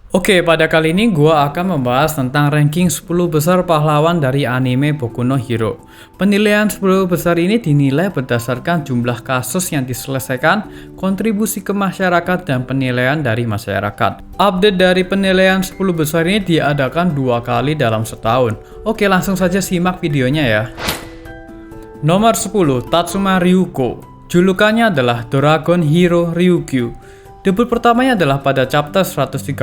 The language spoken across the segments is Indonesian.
Oke, pada kali ini gua akan membahas tentang ranking 10 besar pahlawan dari anime Boku no Hero. Penilaian 10 besar ini dinilai berdasarkan jumlah kasus yang diselesaikan, kontribusi ke masyarakat, dan penilaian dari masyarakat. Update dari penilaian 10 besar ini diadakan 2 kali dalam setahun. Oke, langsung saja simak videonya ya. Nomor 10, Tatsuma Ryuko. Julukannya adalah Dragon Hero Ryukyu. Debut pertamanya adalah pada chapter 131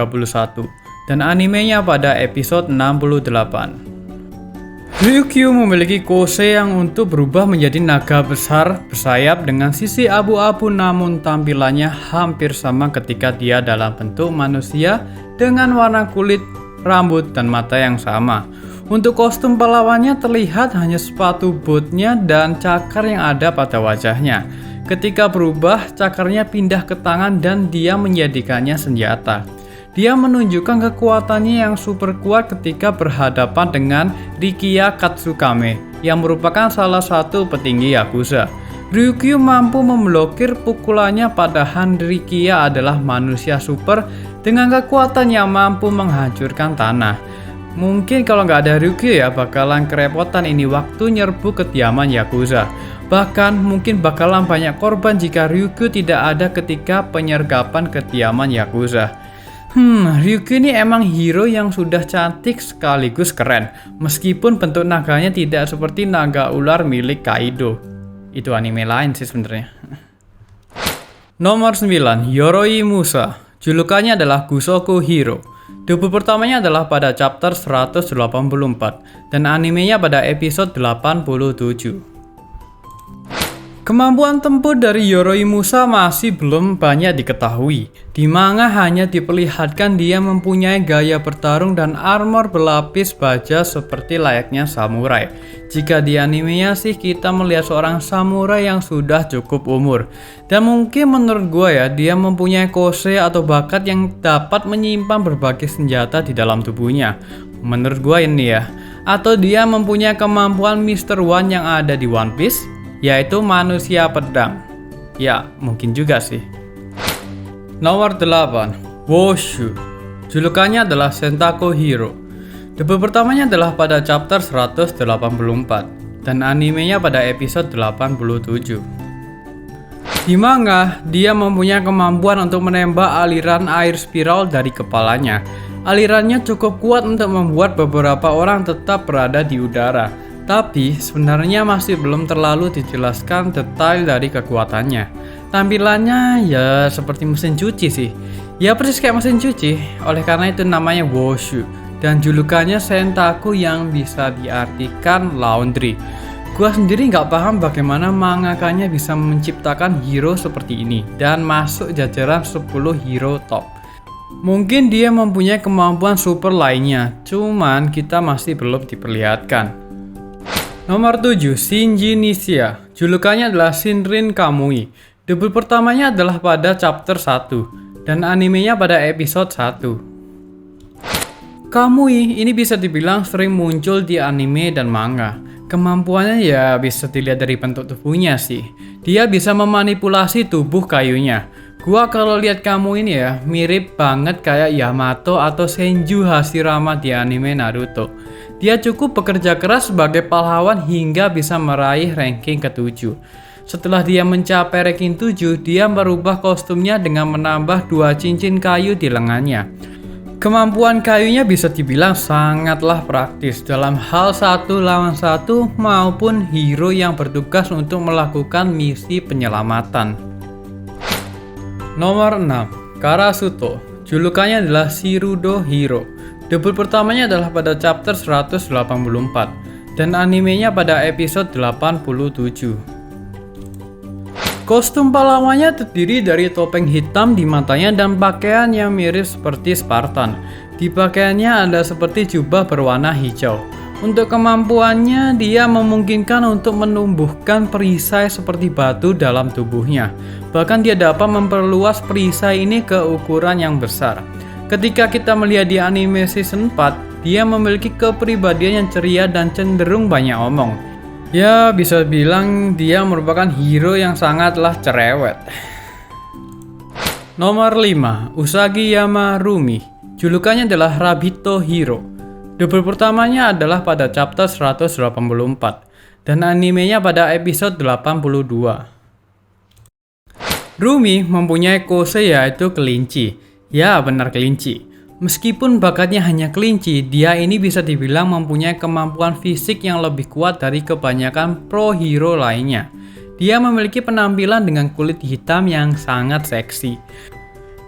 dan animenya pada episode 68. Ryukyu memiliki kose yang untuk berubah menjadi naga besar bersayap dengan sisi abu-abu, namun tampilannya hampir sama ketika dia dalam bentuk manusia dengan warna kulit, rambut, dan mata yang sama. Untuk kostum pahlawannya terlihat hanya sepatu bootnya dan cakar yang ada pada wajahnya. Ketika berubah, cakarnya pindah ke tangan dan dia menjadikannya senjata. Dia menunjukkan kekuatannya yang super kuat ketika berhadapan dengan Rikiya Katsukame yang merupakan salah satu petinggi Yakuza. Ryukyu mampu memblokir pukulannya padahal Rikiya adalah manusia super dengan kekuatan yang mampu menghancurkan tanah. Mungkin kalau nggak ada Ryukyu ya bakalan kerepotan ini waktu nyerbu kediaman Yakuza. Bahkan mungkin bakalan banyak korban jika Ryukyu tidak ada ketika penyergapan kediaman Yakuza. Ryukyu ini emang hero yang sudah cantik sekaligus keren. Meskipun bentuk naganya tidak seperti naga ular milik Kaido. Itu anime lain sih sebenarnya. Nomor 9, Yoroi Musa. Julukannya adalah Gusoku Hero. Debut pertamanya adalah pada chapter 184 dan animenya pada episode 87. Kemampuan tempur dari Yoroi Musa masih belum banyak diketahui. Di manga hanya diperlihatkan dia mempunyai gaya bertarung dan armor berlapis baja seperti layaknya samurai. Jika di animenya sih kita melihat seorang samurai yang sudah cukup umur. Dan mungkin menurut gue ya, dia mempunyai kose atau bakat yang dapat menyimpan berbagai senjata di dalam tubuhnya. Menurut gue ini ya. Atau dia mempunyai kemampuan Mr. One yang ada di One Piece, yaitu manusia pedang. Ya, mungkin juga sih. Nomor 8, Woshu. Julukannya adalah Sentako Hero. Debut pertamanya adalah pada chapter 184 dan animenya pada episode 87. Di manga, dia mempunyai kemampuan untuk menembak aliran air spiral dari kepalanya. Alirannya cukup kuat untuk membuat beberapa orang tetap berada di udara. Tapi sebenarnya masih belum terlalu dijelaskan detail dari kekuatannya. Tampilannya ya seperti mesin cuci sih. Ya persis kayak mesin cuci, oleh karena itu namanya Woshu. Dan julukannya Sentaku yang bisa diartikan laundry. Gua sendiri nggak paham bagaimana mangakanya bisa menciptakan hero seperti ini dan masuk jajaran 10 hero top. Mungkin dia mempunyai kemampuan super lainnya, cuman kita masih belum diperlihatkan. Nomor 7, Shinji Nishia. Julukannya adalah Shinrin Kamui. Debut pertamanya adalah pada chapter 1 dan animenya pada episode 1. Kamui ini bisa dibilang sering muncul di anime dan manga. Kemampuannya ya bisa dilihat dari bentuk tubuhnya sih. Dia bisa memanipulasi tubuh kayunya. Gua kalau lihat kamu ini ya mirip banget kayak Yamato atau Senju Hashirama di anime Naruto. Dia cukup bekerja keras sebagai pahlawan hingga bisa meraih ranking ke-7. Setelah dia mencapai ranking 7, dia merubah kostumnya dengan menambah 2 cincin kayu di lengannya. Kemampuan kayunya bisa dibilang sangatlah praktis dalam hal 1 lawan 1 maupun hero yang bertugas untuk melakukan misi penyelamatan. Nomor 6, Karasuto. Julukannya adalah Shirudo Hero. Debut pertamanya adalah pada chapter 184 dan animenya pada episode 87. Kostum pahlawannya terdiri dari topeng hitam di matanya dan pakaian yang mirip seperti Spartan. Di pakaiannya ada seperti jubah berwarna hijau. Untuk kemampuannya, dia memungkinkan untuk menumbuhkan perisai seperti batu dalam tubuhnya. Bahkan dia dapat memperluas perisai ini ke ukuran yang besar. Ketika kita melihat di anime season 4, dia memiliki kepribadian yang ceria dan cenderung banyak omong. Ya, bisa bilang dia merupakan hero yang sangatlah cerewet. Nomor 5, Usagi Yama Rumi. Julukannya adalah Rabito Hiro. Double pertamanya adalah pada chapter 184 dan animenya pada episode 82. Rumi mempunyai kose yaitu kelinci. Ya, benar kelinci. Meskipun bakatnya hanya kelinci, dia ini bisa dibilang mempunyai kemampuan fisik yang lebih kuat dari kebanyakan pro hero lainnya. Dia memiliki penampilan dengan kulit hitam yang sangat seksi.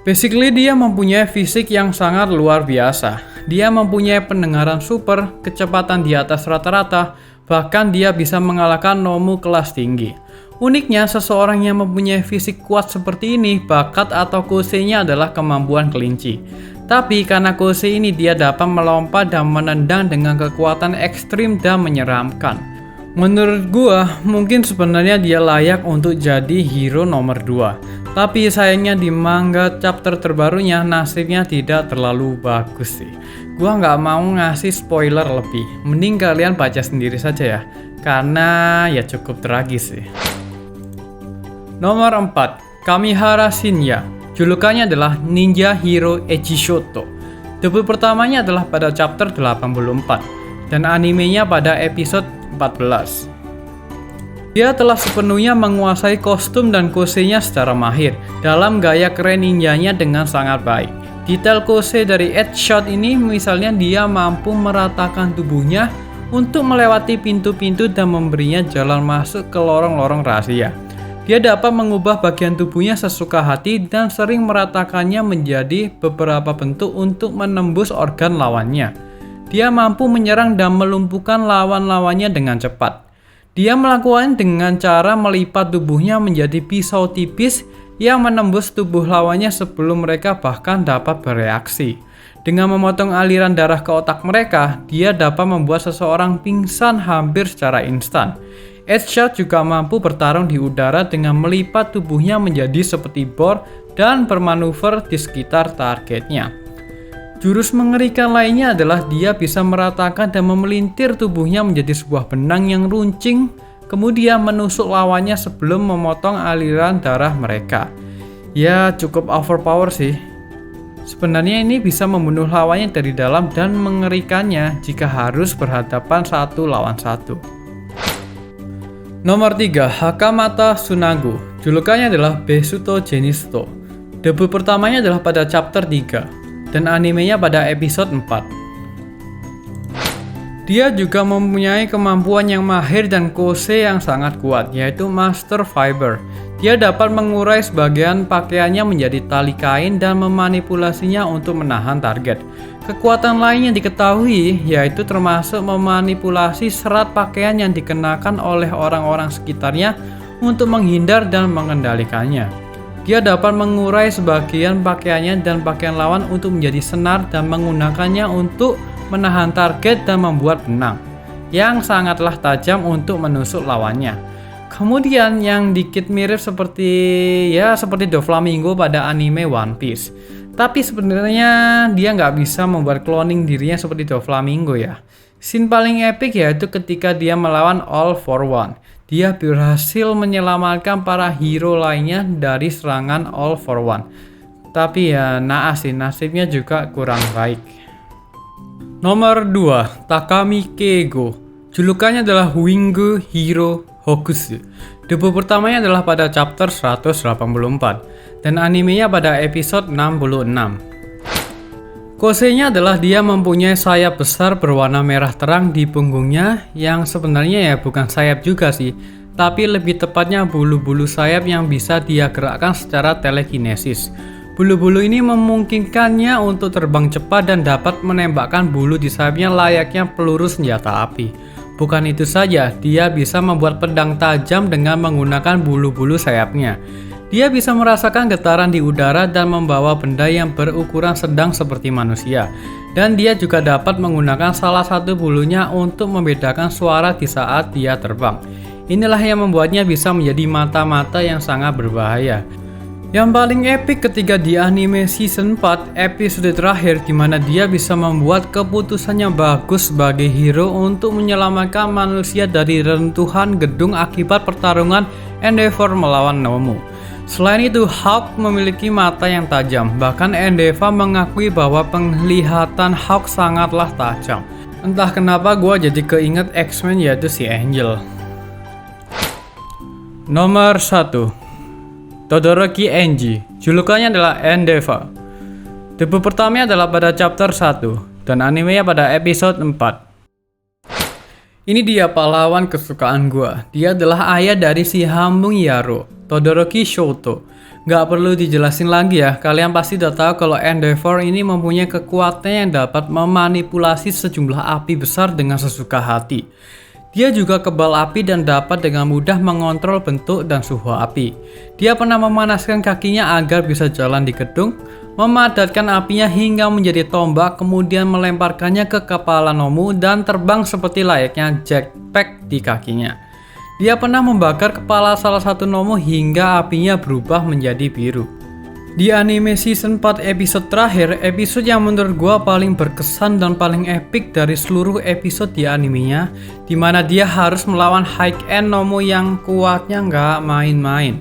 Basically dia mempunyai fisik yang sangat luar biasa. Dia mempunyai pendengaran super, kecepatan di atas rata-rata, bahkan dia bisa mengalahkan Nomu kelas tinggi. Uniknya, seseorang yang mempunyai fisik kuat seperti ini, bakat atau kose-nya adalah kemampuan kelinci. Tapi karena kose ini dia dapat melompat dan menendang dengan kekuatan ekstrim dan menyeramkan. Menurut gua, mungkin sebenarnya dia layak untuk jadi hero nomor 2. Tapi sayangnya di manga chapter terbarunya nasibnya tidak terlalu bagus sih. Gua nggak mau ngasih spoiler lebih. Mending kalian baca sendiri saja ya. Karena ya cukup tragis sih. Nomor 4, Kamihara Shinya. Julukannya adalah Ninja Hero Echishoto. Debut pertamanya adalah pada chapter 84 dan animenya pada episode 14. Dia telah sepenuhnya menguasai kostum dan kosenya secara mahir dalam gaya keren ninjanya dengan sangat baik. Detail kose dari headshot ini misalnya dia mampu meratakan tubuhnya untuk melewati pintu-pintu dan memberinya jalan masuk ke lorong-lorong rahasia. Dia dapat mengubah bagian tubuhnya sesuka hati dan sering meratakannya menjadi beberapa bentuk untuk menembus organ lawannya. Dia mampu menyerang dan melumpuhkan lawan-lawannya dengan cepat. Dia melakukannya dengan cara melipat tubuhnya menjadi pisau tipis yang menembus tubuh lawannya sebelum mereka bahkan dapat bereaksi. Dengan memotong aliran darah ke otak mereka, dia dapat membuat seseorang pingsan hampir secara instan. Headshot juga mampu bertarung di udara dengan melipat tubuhnya menjadi seperti bor dan bermanuver di sekitar targetnya. Jurus mengerikan lainnya adalah dia bisa meratakan dan memelintir tubuhnya menjadi sebuah benang yang runcing, kemudian menusuk lawannya sebelum memotong aliran darah mereka. Ya, cukup overpower sih. Sebenarnya ini bisa membunuh lawannya dari dalam dan mengerikannya jika harus berhadapan 1 lawan 1. Nomor 3, Hakamata Tsunagu. Julukannya adalah Besuto Genisto. Debut pertamanya adalah pada chapter 3 dan animenya pada episode 4. Dia juga mempunyai kemampuan yang mahir dan kose yang sangat kuat, yaitu Master Fiber. Dia dapat mengurai sebagian pakaiannya menjadi tali kain dan memanipulasinya untuk menahan target. Kekuatan lain yang diketahui yaitu termasuk memanipulasi serat pakaian yang dikenakan oleh orang-orang sekitarnya untuk menghindar dan mengendalikannya. Dia dapat mengurai sebagian pakaiannya dan pakaian lawan untuk menjadi senar dan menggunakannya untuk menahan target dan membuat benang yang sangatlah tajam untuk menusuk lawannya. Kemudian yang dikit mirip seperti Doflamingo pada anime One Piece. Tapi sebenarnya dia nggak bisa membuat cloning dirinya seperti Doflamingo ya. Scene paling epic yaitu ketika dia melawan All for One. Dia berhasil menyelamatkan para hero lainnya dari serangan All for One. Tapi ya naas sih, nasibnya juga kurang baik. Nomor 2, Takami Keigo. Julukannya adalah Wingu Hero Hokusu. Debut pertamanya adalah pada chapter 184 dan animenya pada episode 66. Kosenya adalah dia mempunyai sayap besar berwarna merah terang di punggungnya yang sebenarnya ya bukan sayap juga sih, tapi lebih tepatnya bulu-bulu sayap yang bisa dia gerakkan secara telekinesis. Bulu-bulu ini memungkinkannya untuk terbang cepat dan dapat menembakkan bulu di sayapnya layaknya peluru senjata api. Bukan itu saja, dia bisa membuat pedang tajam dengan menggunakan bulu-bulu sayapnya. Dia bisa merasakan getaran di udara dan membawa benda yang berukuran sedang seperti manusia. Dan dia juga dapat menggunakan salah satu bulunya untuk membedakan suara di saat dia terbang. Inilah yang membuatnya bisa menjadi mata-mata yang sangat berbahaya. Yang paling epic ketika di anime season 4 episode terakhir di mana dia bisa membuat keputusannya bagus sebagai hero untuk menyelamatkan manusia dari reruntuhan gedung akibat pertarungan Endeavor melawan Nomu. Selain itu, Hawk memiliki mata yang tajam. Bahkan Endeavor mengakui bahwa penglihatan Hawk sangatlah tajam. Entah kenapa gue jadi keinget X-Men, yaitu si Angel. Nomor 1, Todoroki Enji. Julukannya adalah Endeavor. Debut pertamanya adalah pada chapter 1 dan animenya pada episode 4. Ini dia pahlawan kesukaan gue. Dia adalah ayah dari si Hambung Yaro, Todoroki Shoto. Gak perlu dijelasin lagi ya, kalian pasti udah tahu kalau Endeavor ini mempunyai kekuatan yang dapat memanipulasi sejumlah api besar dengan sesuka hati. Dia juga kebal api dan dapat dengan mudah mengontrol bentuk dan suhu api. Dia pernah memanaskan kakinya agar bisa jalan di gedung, memadatkan apinya hingga menjadi tombak, kemudian melemparkannya ke kepala Nomu dan terbang seperti layaknya jetpack di kakinya. Dia pernah membakar kepala salah satu Nomu hingga apinya berubah menjadi biru. Di anime season 4 episode terakhir, episode yang menurut gua paling berkesan dan paling epic dari seluruh episode di animenya, dimana dia harus melawan High End Nomu yang kuatnya nggak main-main.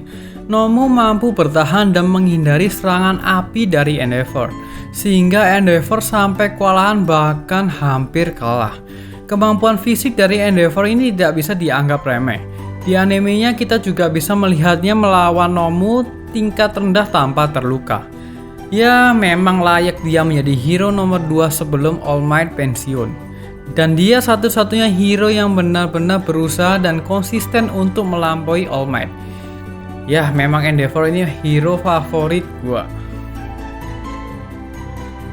Nomu mampu bertahan dan menghindari serangan api dari Endeavor, sehingga Endeavor sampai kewalahan bahkan hampir kalah. Kemampuan fisik dari Endeavor ini tidak bisa dianggap remeh. Di animenya kita juga bisa melihatnya melawan Nomu tingkat rendah tanpa terluka. Ya, memang layak dia menjadi hero nomor 2 sebelum All Might pensiun. Dan dia satu-satunya hero yang benar-benar berusaha dan konsisten untuk melampaui All Might. Ya, memang Endeavor ini hero favorit gua.